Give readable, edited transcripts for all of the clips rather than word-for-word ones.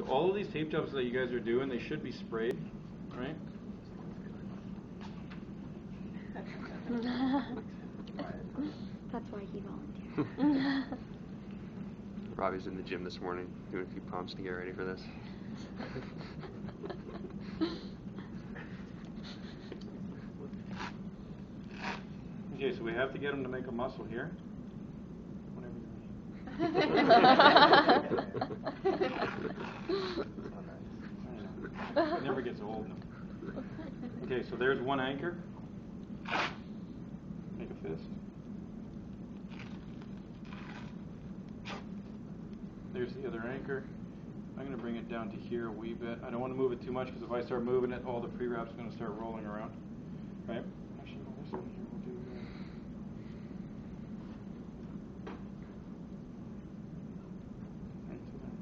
all of these tape jobs that you guys are doing, they should be sprayed, right? That's why he volunteered. Robbie's in the gym this morning doing a few pumps to get ready for this. Okay, so we have to get him to make a muscle here. It never gets old. No. Okay, so there's one anchor. Make a fist. There's the other anchor. I'm going to bring it down to here a wee bit. I don't want to move it too much because if I start moving it, all the pre-wrap's going to start rolling around. Right? Actually, no, this one here we'll do. Right to that.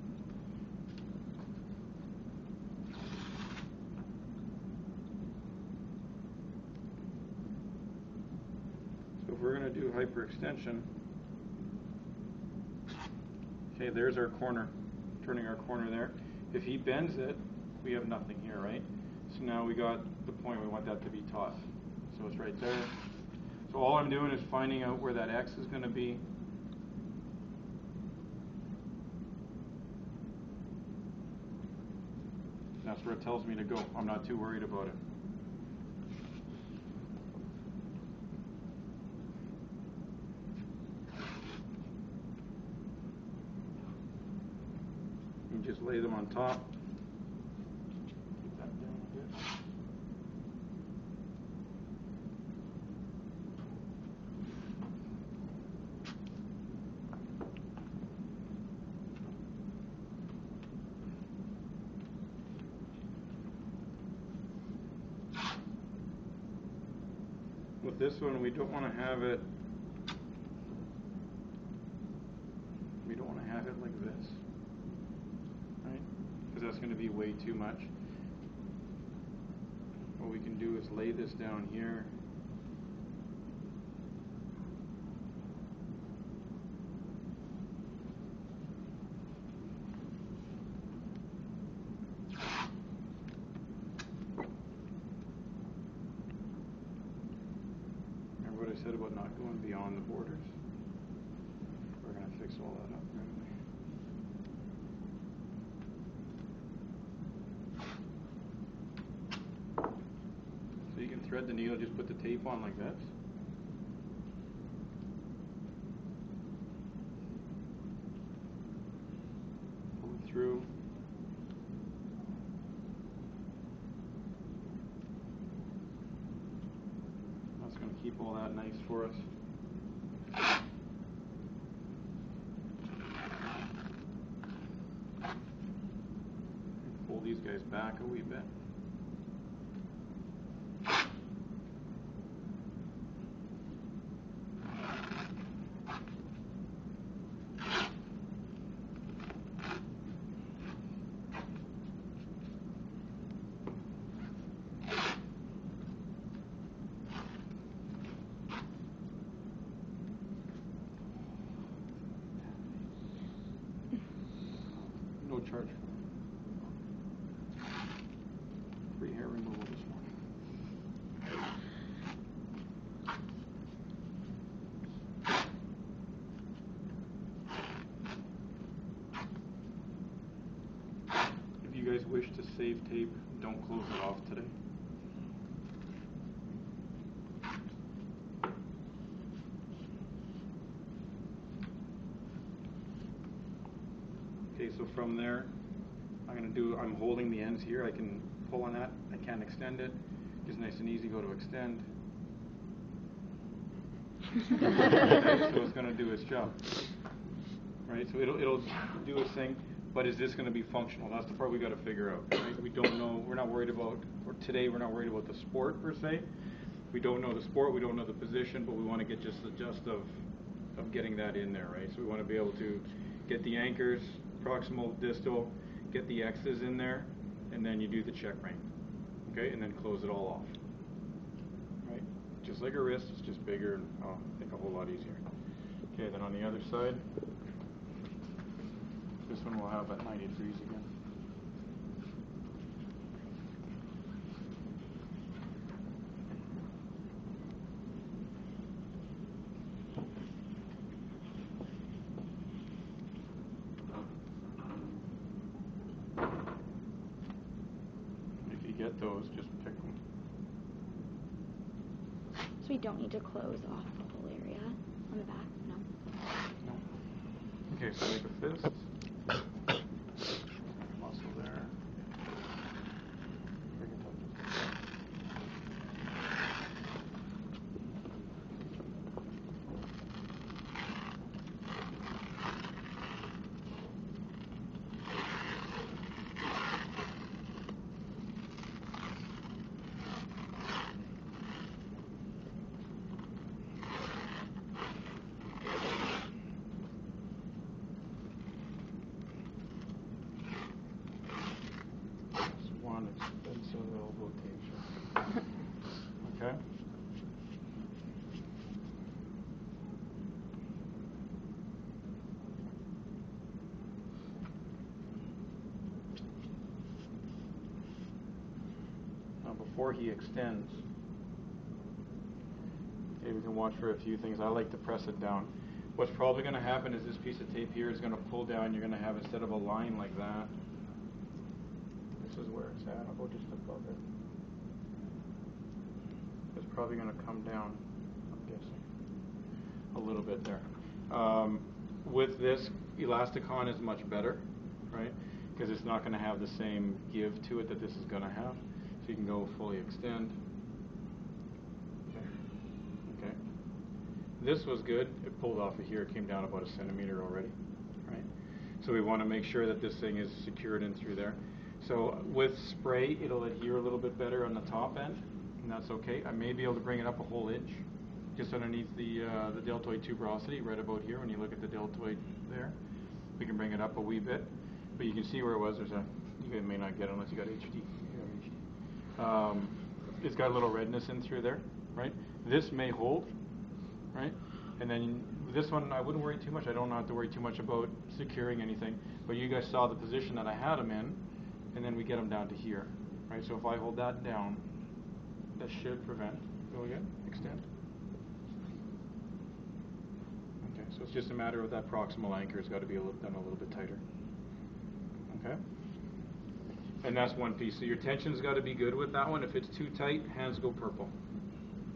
So if we're going to do hyperextension, okay, there's our corner, turning our corner there. If he bends it, we have nothing here, right? So now we got the point, we want that to be taut. So it's right there. So all I'm doing is finding out where that X is going to be. That's where it tells me to go. I'm not too worried about it. You just lay them on top. Keep that down a bit. With this one, we don't want to have it. We don't want to have it like this, right? Because that's going to be way too much. What we can do is lay this down here. Remember what I said about not going beyond the borders? We're going to fix all that up right away. So you can thread the needle, just put the tape on like this. Pull it through. That's going to keep all that nice for us. Pull these guys back a wee bit. No charge. Free hair removal this morning. If you guys wish to save tape, don't close it off today. Okay, so from there, I'm holding the ends here. I can pull on that. I can't extend it. Just nice and easy, go to extend. Okay, so it's going to do its job. Right, so it'll do its thing, but is this going to be functional? That's the part we got to figure out. Right? We don't know. We're not worried about, or today we're not worried about the sport per se. We don't know the sport. We don't know the position, but we want to get just the gist of getting that in there, right? So we want to be able to get the anchors, proximal, distal, get the X's in there, and then you do the check ring, okay, and then close it all off, right? Just like a wrist, it's just bigger and I think a whole lot easier. Okay, then on the other side, this one will have at 90 degrees again. get those, just pick them. So we don't need to close off the whole area on the back? No. No. Okay, so make a fist. Muscle there. Bring it up just a bit. One expensive elbow rotation. Okay? Now before he extends, okay, we can watch for a few things. I like to press it down. What's probably going to happen is this piece of tape here is going to pull down. You're going to have, instead of a line like that, this is where it's at. I'll go just above it. It's probably going to come down, I'm guessing, a little bit there. With this, Elasticon is much better, right? Because it's not going to have the same give to it that this is going to have. So you can go fully extend. Okay. This was good. It pulled off of here. It came down about a centimeter already, right? So we want to make sure that this thing is secured in through there. So with spray, it'll adhere a little bit better on the top end, and that's okay. I may be able to bring it up a whole inch, just underneath the deltoid tuberosity, right about here. When you look at the deltoid there, we can bring it up a wee bit, but you can see where it was. You guys may not get it unless you got HD. It's got a little redness in through there, right? This may hold, right? And then this one, I wouldn't worry too much. I don't have to worry too much about securing anything. But you guys saw the position that I had them in, and then we get them down to here, right? So if I hold that down, that should prevent. Go again, extend. Okay, so it's just a matter of that proximal anchor has got to be done a little bit tighter. Okay? And that's one piece. So your tension's got to be good with that one. If it's too tight, hands go purple,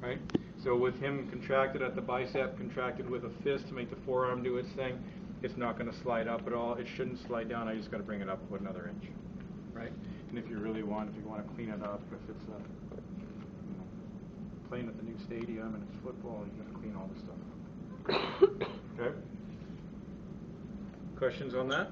right? So with him contracted at the bicep, contracted with a fist to make the forearm do its thing, it's not going to slide up at all. It shouldn't slide down. I just got to bring it up about another inch, right? And if you really want, if you want to clean it up, if it's playing at the new stadium and it's football, you got to clean all the stuff. Okay? Questions on that?